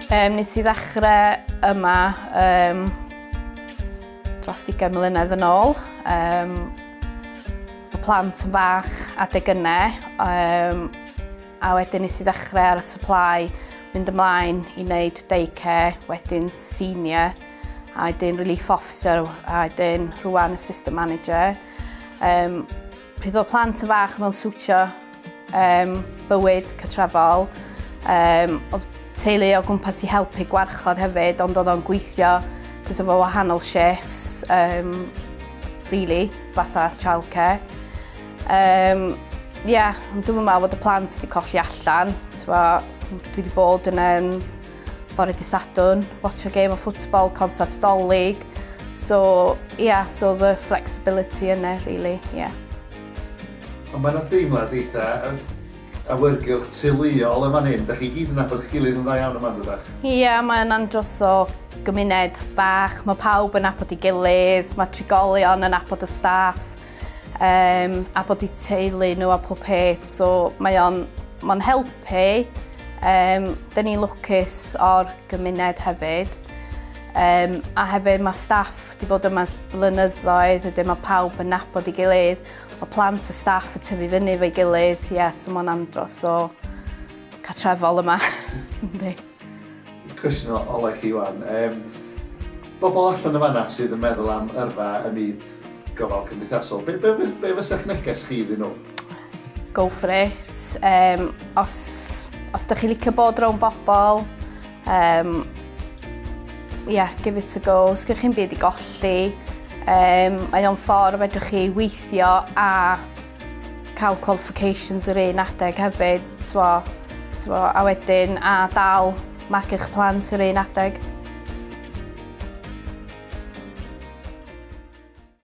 Nes I ddechrau yma dros 20 mlynedd yn ôl. Y plant yn fach adeg yna. A wedyn nes I ddechrau ar y supply, mynd ymlaen I wneud daycare, wedyn senior, a wedyn relief officer, a wedyn rwan assistant manager. Pryd oedd plant yn fach yn siwtio bywyd cytrefol. Oedd teulu o gwmpas I helpu gwarchod hefyd, ond oedd o'n gweithio gyda fo wahanol shifts, really, fatha childcare. Ond dwi'n meddwl fod y plant wedi colli allan. Dwi wedi bod yn bore dydd Sadwrn, watch a game o football, concert Dolig. So the flexibility yna, really, Ond mae yna deimlad eitha awyrgylch teuluol yma hyn. Da chi gyd yn nabod eich gilydd yn dda iawn yma, ydych? Mae'n andros o gymuned bach. Mae pawb yn nabod ei gilydd, mae trigolion yn nabod y staff, a bod eu teulu nhw a pob peth. So mae'n helpu. Da ni'n lwcus o'r gymuned hefyd. A hefyd mae staff wedi bod yma blynyddoedd, wedyn mae pawb yn nabod ei gilydd. Mae plant y staff yn tyfu fyny fo'i gilydd, so mae'n andros o cartrefol yma. Cwestiwn olau chi wan. Bobl allan y fanna sydd yn meddwl am yrfa y myd gofal cymdeithasol, be fysa'ch neges chi iddyn nhw? Go for it. Os da chi licio bod rownd bobl, give it a go. Os gych chi'n byd I golli, mae o'n ffordd fedrwch chi weithio a cael qualifications yr un adeg hefyd, a wedyn a dal mag eich plant yr un adeg.